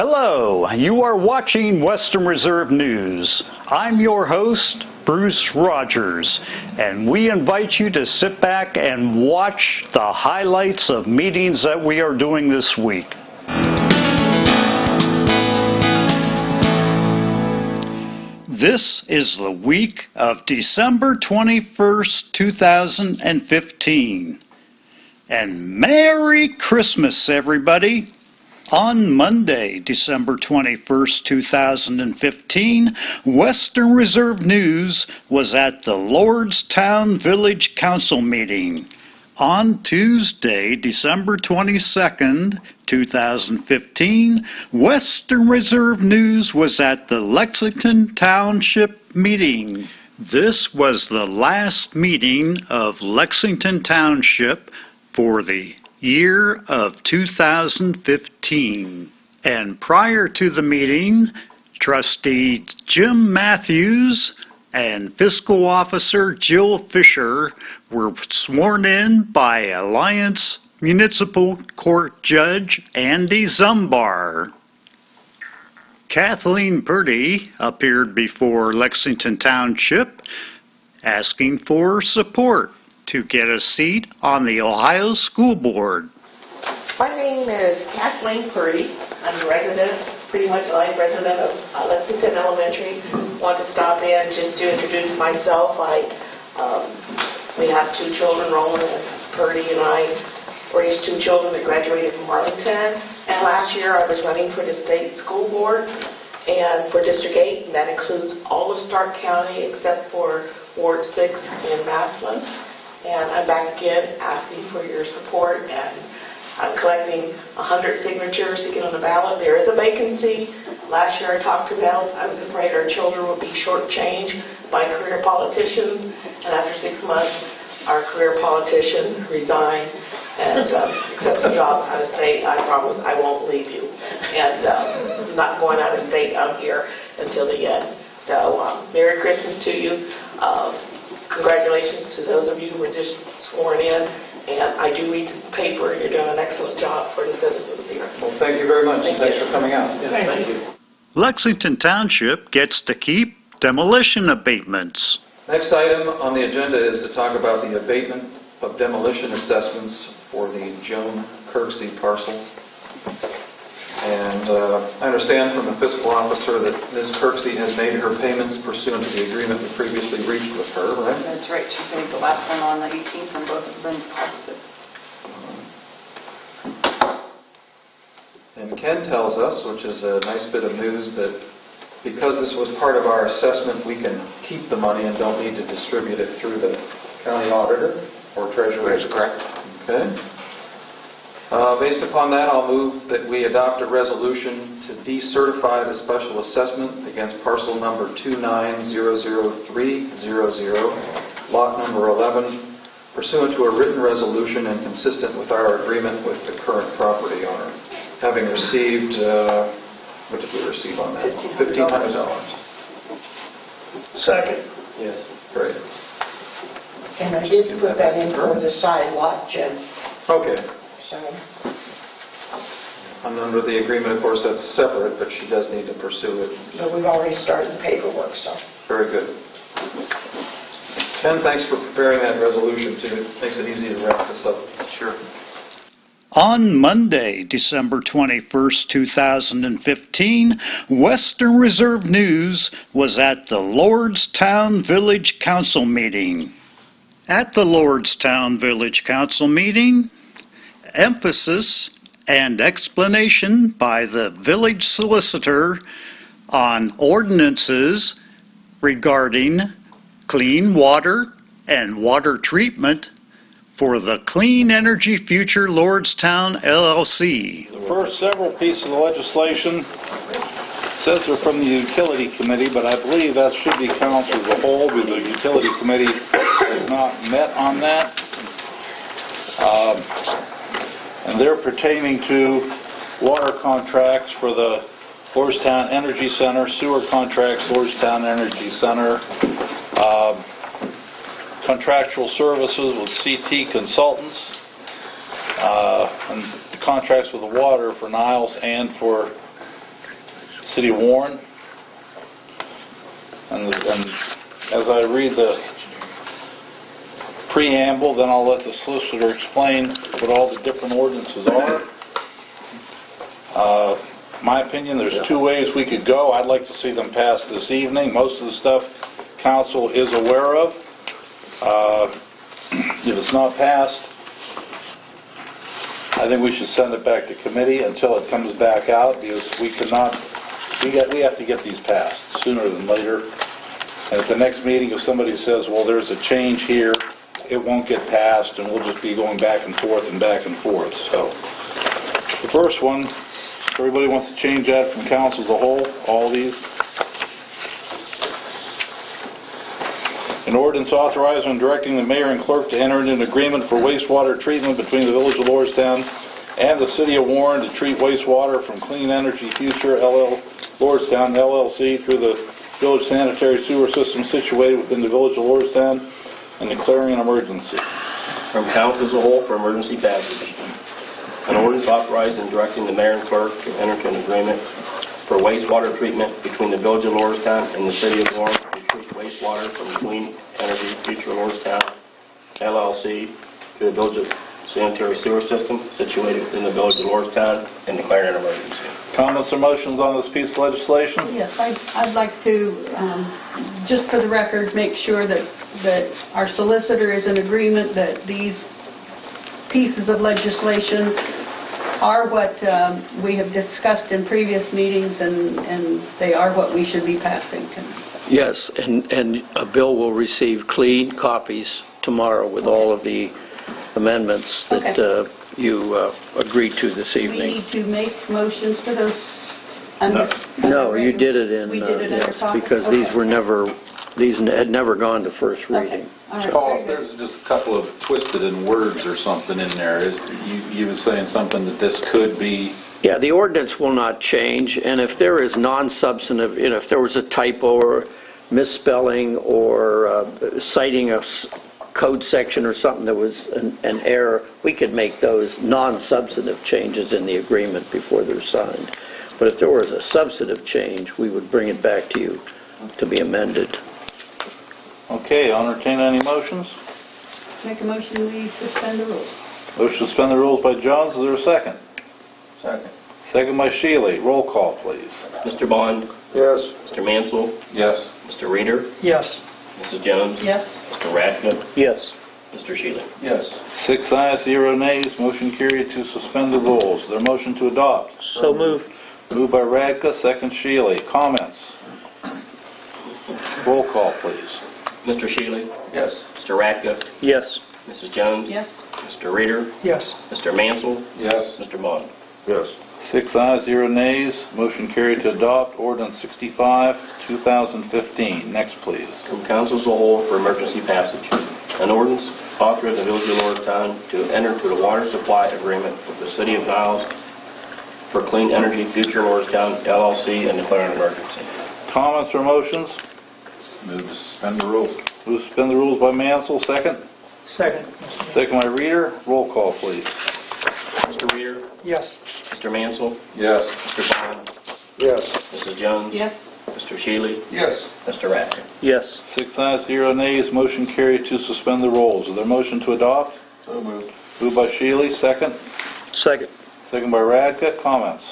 Hello, you are watching Western Reserve News. I'm your host, Bruce Rogers, and we invite you to sit back and watch the highlights of meetings that we are doing this week. This is the week of December 21st, 2015. And Merry Christmas, everybody! On Monday, December 21st, 2015, Western Reserve News was at the Lordstown Village Council meeting. On Tuesday, December 22nd, 2015, Western Reserve News was at the Lexington Township meeting. This was the last meeting of Lexington Township for the year of 2015. And prior to the meeting, Trustee Jim Matthews and Fiscal Officer Jill Fisher were sworn in by Alliance Municipal Court Judge Andy Zumbar. Kathleen Purdy appeared before Lexington Township asking for support to get a seat on the Ohio School Board. My name is Kathleen Purdy. I'm a resident, pretty much a life resident of Lexington Elementary. Want to stop in just to introduce myself. We have two children, Roland and Purdy, and I raised two children that graduated from Arlington. And last year I was running for the state school board and for District 8, and that includes all of Stark County except for Ward 6 in Massillon. And I'm back again asking for your support, and I'm collecting 100 signatures to get on the ballot. There is a vacancy. Last year I talked about I was afraid our children would be shortchanged by career politicians, and after 6 months our career politician resigned and accepted a job out of state. I promise I won't leave you, and I'm not going out of state. I'm here until the end. So Merry Christmas to you. Congratulations to those of you who were just sworn in, and I do read the paper, and you're doing an excellent job for the citizens here. Well, thank you very much. Thanks for coming out. Yes, thank you. Lexington Township gets to keep demolition abatements. Next item on the agenda is to talk about the abatement of demolition assessments for the Joan Kirksey parcel. And I understand from the fiscal officer that Ms. Kirksey has made her payments pursuant to the agreement we previously reached with her, right? That's right. She paid the last one on the 18th and both of them positive. And Ken tells us, which is a nice bit of news, that because this was part of our assessment, we can keep the money and don't need to distribute it through the county auditor or treasurer. That's correct. Okay. Based upon that, I'll move that we adopt a resolution to decertify the special assessment against parcel number 2900300, lot number 11, pursuant to a written resolution and consistent with our agreement with the current property owner. Having received, what did we receive on that? $1,500. Second. Yes, great. And I did put that in for the side lot, Jim. Okay. So, And under the agreement, of course, that's separate, but she does need to pursue it. but we've already started the paperwork, so. Very good. Ken, thanks for preparing that resolution, too. It makes it easy to wrap this up. Sure. On Monday, December 21st, 2015, Western Reserve News was at the Lordstown Village Council meeting. At the Lordstown Village Council meeting, emphasis and explanation by the village solicitor on ordinances regarding clean water and water treatment for the Clean Energy Future Lordstown LLC. The first several pieces of legislation says they're from the Utility Committee, but I believe that should be council as a whole because the Utility Committee has not met on that. And they're pertaining to water contracts for the Lordstown Energy Center, sewer contracts, Lordstown Energy Center, contractual services with CT Consultants, and the contracts with the water for Niles and for City of Warren. And as I read the preamble, then I'll let the solicitor explain what all the different ordinances are. My opinion, there's two ways we could go. I'd like to see them passed this evening. Most of the stuff council is aware of. If it's not passed, I think we should send it back to committee until it comes back out, because we have to get these passed sooner than later. And at the next meeting, if somebody says, well, there's a change here, it won't get passed, and we'll just be going back and forth and back and forth. So the first one, everybody wants to change that from council as a whole, all these. An ordinance authorizing and directing the mayor and clerk to enter into an agreement for wastewater treatment between the Village of Lordstown and the City of Warren to treat wastewater from Clean Energy Future Lordstown LLC through the village sanitary sewer system situated within the Village of Lordstown and declaring an emergency. From council as a whole for emergency passage. An ordinance authorizing and directing the mayor and clerk to enter into an agreement for wastewater treatment between the Village of Lordstown and the City of Warren to treat wastewater from Clean Energy Future Lordstown LLC to the Village of sanitary sewer system situated within the Village of Lordstown and declaring an emergency. Comments or motions on this piece of legislation? Yes, I'd like to, just for the record, make sure that our solicitor is in agreement that these pieces of legislation are what we have discussed in previous meetings, and they are what we should be passing tonight. Yes, and a bill will receive clean copies tomorrow with all of the amendments that you agreed to this We evening. need to make motions for those? No, you did it in, We did it under yes, topic? because these had never gone to first reading. All right, Paul, if very good. there's just a couple of twisted in words or something in there, you were saying something that this could be... Yeah, the ordinance will not change, and if there is non-substantive, if there was a typo or misspelling or citing a code section or something that was an error, we could make those non-substantive changes in the agreement before they're signed. But if there was a substantive change, we would bring it back to you to be amended. Okay, I'll entertain any motions. Make a motion, we suspend the rules. Motion to suspend the rules by Jones, is there a second? Second. Second by Shealy. Roll call, please. Mr. Bond? Yes. Mr. Mansell? Yes. Mr. Reeder? Yes. Mrs. Jones? Yes? Mr. Radcliffe? Yes. Mr. Shealy? Yes. 6 ayes, 0 nays, motion carried to suspend the rules. Is there a motion to adopt? So moved. Moved by Radka, second Shealy. Comments? Roll call, please. Mr. Shealy? Yes. Mr. Radcliffe? Yes. Mrs. Jones? Yes? Mr. Reeder? Yes. Mr. Mansell? Yes. Mr. Bond? Yes. 6 ayes, 0 nays, motion carried to adopt ordinance 65, 2015. Next, please. From council as a whole for emergency passage. An ordinance authorizing the Village of Lordstown to enter into a water supply agreement with the City of Niles for Clean Energy Future Lordstown LLC and declaring an emergency. Comments or motions? Move to suspend the rules. Move to suspend the rules by Mansell, second. Second. Second by Reeder. Roll call, please. Mr. Reeder? Yes. Mr. Mansell? Yes. Mr. Bond? Yes. Mrs. Jones? Yes? Mr. Shealy? Yes. Mr. Radcliffe? Yes. 6 ayes, 0 nays, motion carried to suspend the rules. Is there a motion to adopt? So moved. Moved by Shealy, second. Second. Second by Radka. Comments?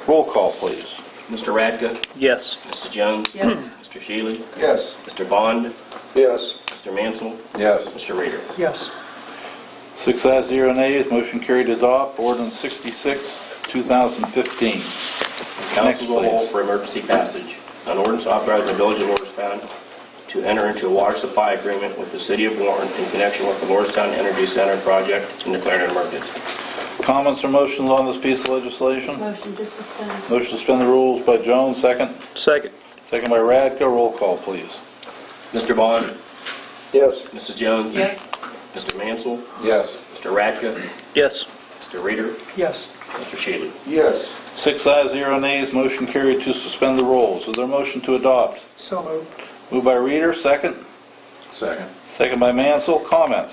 Roll call, please. Mr. Radcliffe? Yes. Mrs. Jones? Yes? Mr. Shealy? Yes. Mr. Bond? Yes. Mr. Mansell? Yes. Mr. Reeder? Yes. 6 ayes, 0 nays, motion carried to adopt ordinance 66, 2015. Next, Council as a whole please. for emergency passage. An ordinance authorizing the Village of Lordstown to enter into a water supply agreement with the City of Warren in connection with the Lordstown Energy Center project and declaring an emergency. Comments or motions on this piece of legislation? Motion to suspend. Motion to suspend the rules by Jones, second. Second. Second by Radka. Roll call, please. Mr. Bond? Yes. Mrs. Jones? Yes? Mr. Mansell? Yes. Mr. Radcliffe? Yes. Mr. Reeder? Yes. Mr. Shealy? Yes. 6 ayes, 0 nays, motion carried to suspend the rules. Is there a motion to adopt? So moved. Moved by Reeder, second. Second. Second by Mansell. Comments?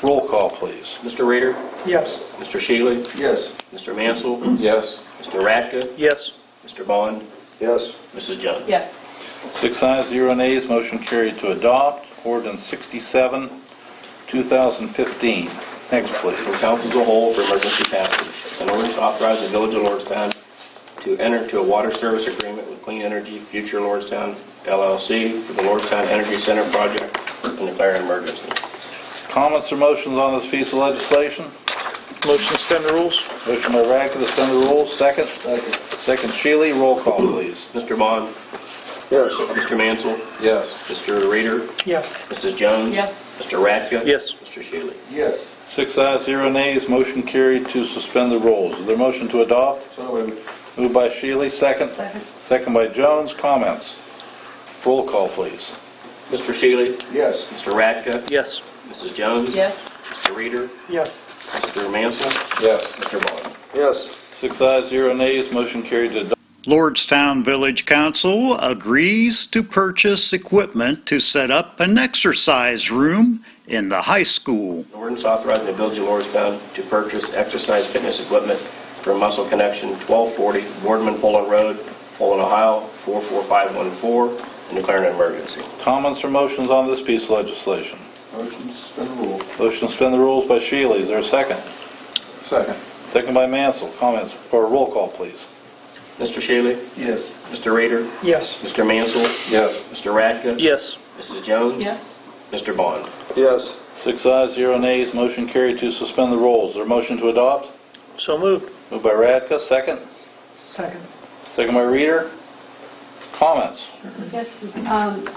Roll call, please. Mr. Reeder? Yes. Mr. Shealy? Yes. Mr. Mansell? Yes. Mr. Radka? Yes. Mr. Bond? Yes. Mrs. Jones? Yes. 6 ayes, 0 nays, motion carried to adopt. Ordinance 67, 2015. Next, please. For council as a whole for emergency passage. An ordinance authorizing the Village of Lordstown to enter into a water service agreement with Clean Energy Future Lordstown LLC for the Lordstown Energy Center project and declaring an emergency. Comments or motions on this piece of legislation? Motion to suspend the rules? Motion by Radka to suspend the rules. Second? Second, Shealy. Roll call, please. Mr. Bond? Yes. Mr. Mansell? Yes. Mr. Reader? Yes. Mrs. Jones? Yes. Mr. Radka? Yes. Mr. Shealy? Yes. 6 ayes, 0 nays, motion carried to suspend the rules. Is there a motion to adopt? So moved. Moved by Shealy. Second? Second. Second by Jones. Comments? Roll call, please. Mr. Shealy? Yes. Mr. Radka? Yes. Mrs. Jones? Yes. Mr. Reader? Yes. Mr. Mansell? Yes. Mr. Bond? Yes. 6 ayes, 0 nays, motion carried to adopt. Lordstown Village Council agrees to purchase equipment to set up an exercise room in the high school. An ordinance authorizing the Village of Lordstown to purchase exercise fitness equipment for Muscle Connection 1240 Boardman Poland Road, Poland, Ohio 44514, and declaring an emergency. Comments or motions on this piece of legislation? Motion to suspend the rules. Motion to suspend the rules by Shealy. Is there a second? Second. Second by Mansell. Comments or roll call, please. Mr. Shealy? Yes. Mr. Reader? Yes. Mr. Mansell? Yes. Mr. Radka? Yes. Mrs. Jones? Yes. Mr. Bond? Yes. 6 ayes, 0 nays, motion carried to suspend the rules. Is there a motion to adopt? So moved. Moved by Radka. Second? Second. Second by Reader. Comments? Yes,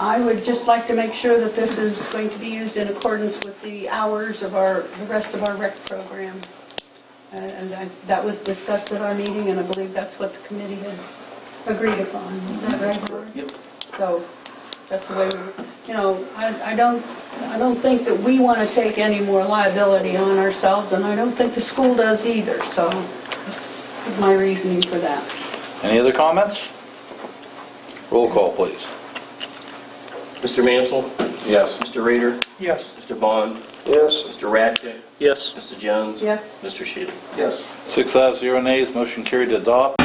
I would just like to make sure that this is going to be used in accordance with the hours of the rest of our rec program. That was discussed at our meeting, and I believe that's what the committee had agreed upon. Is that right, Howard? Yep. So that's the way I don't think that we want to take any more liability on ourselves, and I don't think the school does either. So that's my reasoning for that. Any other comments? Roll call, please. Mr. Mansell? Yes. Mr. Reader? Yes. Mr. Bond? Yes. Mr. Radka? Yes. Mrs. Jones? Yes. Mr. Shealy? Yes. 6 ayes, 0 nays, motion carried to adopt.